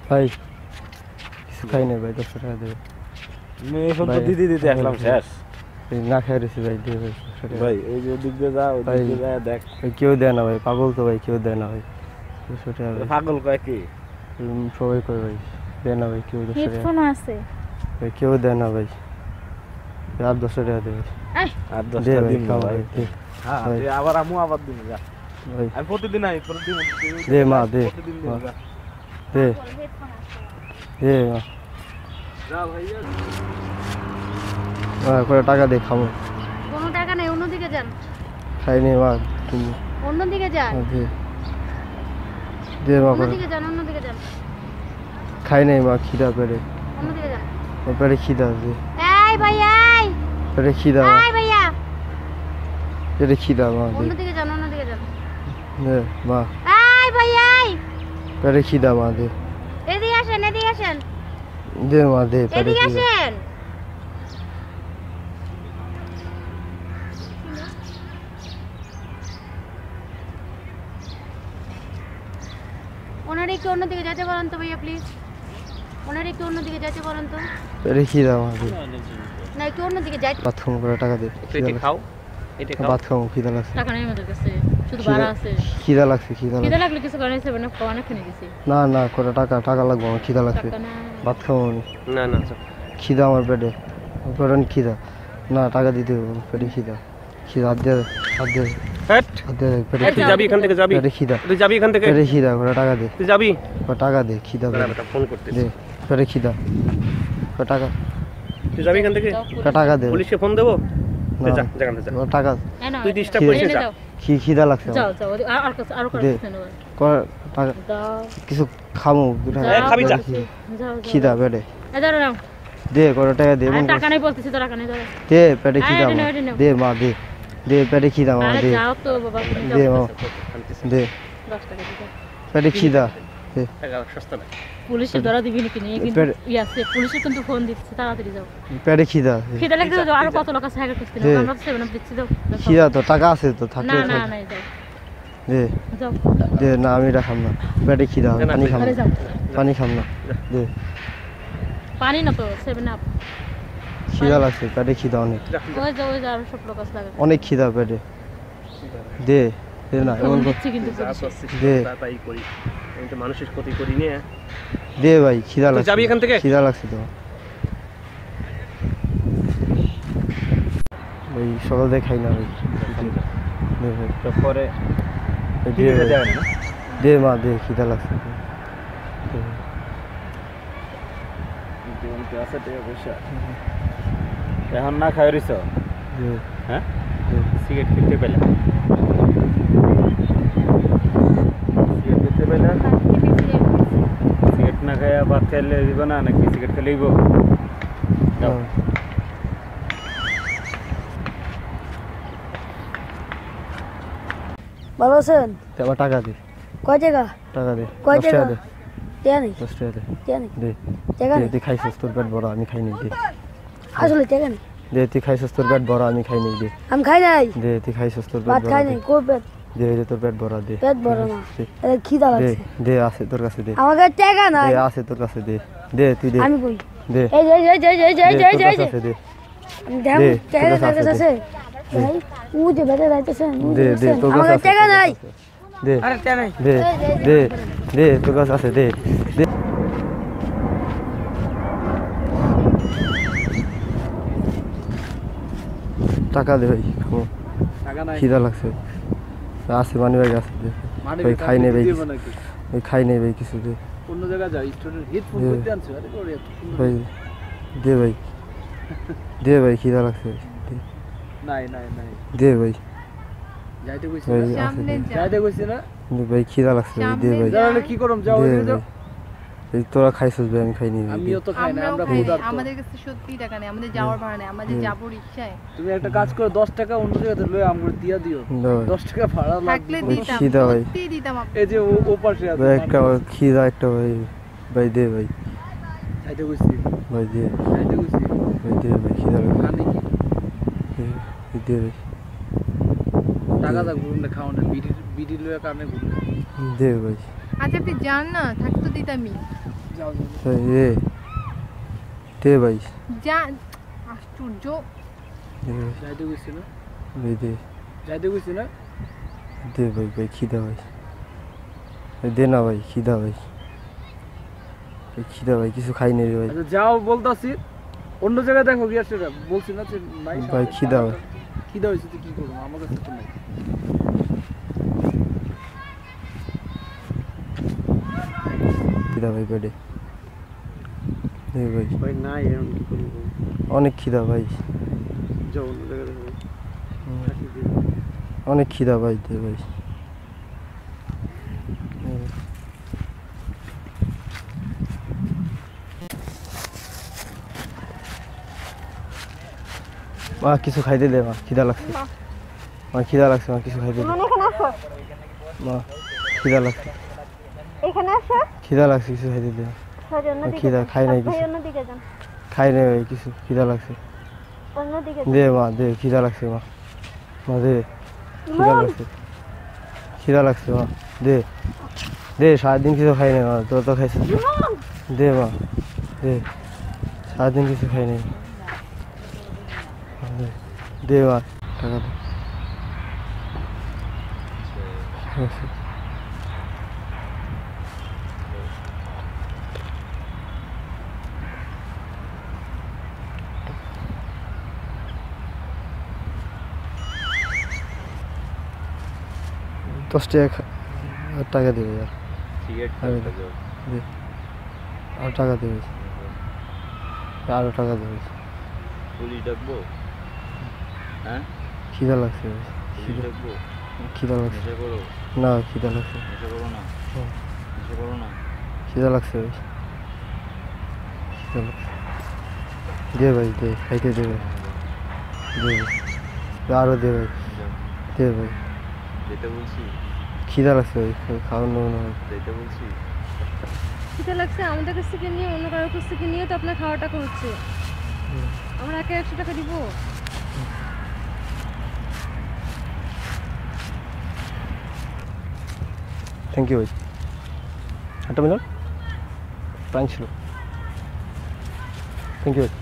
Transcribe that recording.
ভাই কিছু খাই নাই ভাই 10 টাকা দেবে মেয়ে সব তো দিদি দিতে একদম শেষ না খাই রয়েছে ভাই দিয়ে ভাই ভাই এই যে দিক দিয়ে যাও দিক দিয়ে যায় দেখ ভাই কেউ দেয় না ভাই পাগল তো ভাই কেউ দেয় না ভাই 200 টাকা পাগল কয় কি সবাই কয় ভাই দেয় না ভাই কেউ 200 টাকা হেডফোন আছে ভাই কেউ দেয় না ভাই আর 200 টাকা দেবে আর 10 টাকা দিন ভাই হ্যাঁ আবার আমু আবার দিন যা ভাই আমি প্রতিদিন আই প্রতিদিন দে মা দে দে দে মা যাও ভাইয়া করে টাকা দে খাবো কোনো টাকা নেই অন্যদিকে যান খাইনি মা তুমি অন্যদিকে যান দে দে মা অন্যদিকে যান খাই নাই মা খিদা পেরে অন্যদিকে যান পেরে খিদা দে এই ভাই এই পেরে খিদা এই ভাইয়া পেরে খিদা মা দে অন্যদিকে যান দে মা এই ভাই এই পেরে খিদা মা দে এদিকে আসেন দে মা দে পেরে এদিকে খিদা আসেন ওনারে একটু অন্যদিকে যেতে বলেন তো ভাইয়া প্লিজ ওনারে একটু অন্যদিকে যেতে বলেন তো পেরে খিদা মা দে না একটু অন্যদিকে যাইতে বাথরুম করে টাকা দে এটা খাও এটা খাও বাথরুম খিদা লাগছে টাকা নেই আমাদের কাছে শুধু ভাড়া আছে খিদা লাগছে খিদা লাগলে কিছু করে নিতে না অনেক কিনে গেছি না করে টাকা লাগবে আমার খিদা লাগছে টাকা না বাথরুম না খিদা আমার পেটে পেটে খিদা না টাকা দিতে হবে পেটে খিদা হাত দিয়ে পেটে তুই যাবি এখান থেকে যাবি পেটে খিদা তুই যাবি এখান থেকে পেটে খিদা করে টাকা দে তুই যাবি টাকা দে খিদা ফোন করতে দে পেটে খিদা টাকা তুই যাবি এখান থেকে টাকা দে পুলিশকে ফোন দেবো না, যা যেখানে যা টাকা তুই ডিস্টার্ব করিস না যা খিদা লাগছে যাও আর দে টাকা কিছু খামু খাবি যা খিদা পেটে দাঁড়াও দে করে টাকা দে টাকা নেই বলতেছি তো টাকা নেই দাঁড়াও দে পেটে খিদা দে মা দে পেটে খিদা মা দে যাও তো বাবা দে মা দে 10 টাকা দিতে পেটে খিদা দে টাকা সস্তা না পুলিশে ধরা দিবি নাকি নেই কিন্তু ইয়াছে পুলিশে কিন্তু ফোন দিচ্ছে তাড়াতাড়ি যাও পেটে খিদা লাগছে আর কত লোক আছে হাইকে করতে না আমরা 7 আপ দিচ্ছি দাও খিদা তো টাকা আছে তো থাকলে না যাও দে যাও দে না আমি রাখাম না পেটে খিদা পানি খাম না দে পানি না তো 7 আপ খিদা লাগছে পেটে খিদা অনেক ওই যা আর সব লোক আছে লাগে অনেক খিদা পেটে দে না এমন দিচ্ছি কিন্তু দে তাই করি আমি তো মানুষের ক্ষতি করি না দে ভাই খিদা লাগছে যাবি এখান থেকে খিদা লাগছে তো ভাই সকাল দিয়ে খাই না ভাই দে ভাই পরে দে মা দে খিদা লাগছে এখন না খাই রইছ হ্যাঁ সিগারেট খেতে পেলাম সিগারেট না খাই ভাত খাইলে দিব না নাকি সিগারেট খেলে দিব ভালো আছেন আমার টাকা দে কয় টাকা টাকা দে কয় 10 টাকা টাকা দে টাকা নেই 10 টাকা দে টাকা নেই দে টাকা নেই তুই খাইছিস তোর পেট বড় আমি খাই নাই দে আসলে টাকা নেই দে তুই খাইছিস তোর পেট বড় আমি খাই নাই দে আমি খাই নাই দে তুই খাইছিস তোর পেট ভাত বড় খাই নাই কই পেট দে দে তোর পেট বড় দে পেট বড় না খিদা দে লাগছে দে আছে তোর কাছে দে আমার কাছে টাকা নাই দে আছে তোর কাছে দে দে তুই দে আমি কই দে এই যে তোর কাছে আছে, দে আমি দেখো দে, টাকা তোর কাছে কাছে আছে, আছে ভাই ও যে বেটা যাইতেছেন দে দে তোর আমার কাছে কাছে টাকা আছে, নাই দে আরে টাকা নাই দে দে দে তোর কাছে আছে দে দে টাকা দে ভাই খাবো খিদা লাগছে আছে মানি ভাই আছে দে ভাই খাই নেই ভাই ওই খাই নেই ভাই কিছু দে অন্য জায়গায় যাই স্টুডেন্ট হেডফোন করতে আনছো আরে ওরে এত সুন্দর ভাই দে ভাই খিদা লাগছে নাই দে ভাই যাইতে কইছি ভাই না আছে দে। যাইতে কইছি না ভাই খিদা লাগছে ভাই দে ভাই যাওয়ালে কি করম যাও দে ওদিকে যাও ভাই। এই তোরা খাইছিস ভাই আমি খাইনি ভাই, দে। আমিও তো খাই না আমরা খাই ক্ষুধার্ত আমাদের কাছে সত্যি টাকা নেই আমাদের যাওয়ার ভাড়া নেই আমরা যে যাবো রিকশায় তুমি একটা কাজ করে 10 টাকা অন্য জায়গাতে লয়ে আমগুলো দিয়া দিও দাও ভাই। 10 টাকা ভাড়া থাকলে লাগবে ওই দিতাম খিদা ভাই। সত্যি দিতাম এই যে ও পাশে আছে ভাই একটা খিদা একটা ভাই ভাই দে ভাই যাইতে কইছি ভাই দে যাইতে কইছি ভাই দে ভাই খিদা লাগছে খানি কি দে ভাই টাকা দা ঘুরুন না খাও না বিডি লয়ে কানে ঘুরুন দে ভাই আচ্ছা আপনি যান না থাকতো দিতামই এ দে ভাই যা আশ্চর্য দে দে ভাই ভাই খিদা ভাই দে না ভাই খিদা ভাই খিদা ভাই কিছু খাই নেই ভাই যাও বলতাছি অন্য জায়গায় দেখো কি আছে বলছি না যে নাই ভাই খিদা ভাই খিদা হইছে তো কি করব আমার কাছে তো নাই খিদা ভাই পেটে দে ভাই ভাই নাই এখন কি করব অনেক খিদা ভাই যাও অন্য জায়গায় দেখো অনেক খিদা ভাই দে ভাই মা কিছু খাইতে দে মা খিদা লাগছে মা খিদা লাগছে মা কিছু খাইতে দে মা খিদা লাগছে খিদা লাগছে কিছু খাইতে দে খিদা খাই নাই কিছু খাই নাই ভাই কিছু খিদা লাগছে দে মা দে খিদা লাগছে মা মা দে খিদা লাগছে মা দে দে সারাদিন কিছু খাই নাই মা তোর তো খাইছিস দে মা দে সারাদিন কিছু খাই নাই দে মা টাকা দে 10 টাকা দেবে यार সিগারেট দে আর টাকা দেবে আরো টাকা দেবে পুলিশ ডাকবো হ্যাঁ খিদা লাগছে পুলিশ ডাকবো খিদা লাগছে নেশা করো না খিদা লাগছে নেশা করো না নেশা করো না খিদা লাগছে দে ভাই দে খাইতে দে ভাই দে আরো দে ভাই দে ভাই যেতে বলছি খিদা লাগছে ভাই খাওয়ানো না যেতে বলছি খিদে লাগছে আমাদের কাছ থেকে নিয়ে অন্য কারোর কাছ থেকে নিয়ে তো আপনার খাওয়া টাকা হচ্ছে আমরা একে 100 টাকা দিব থ্যাংক ইউ ভাই একটা মিনিট প্রাণ ছিল থ্যাংক ইউ ভাই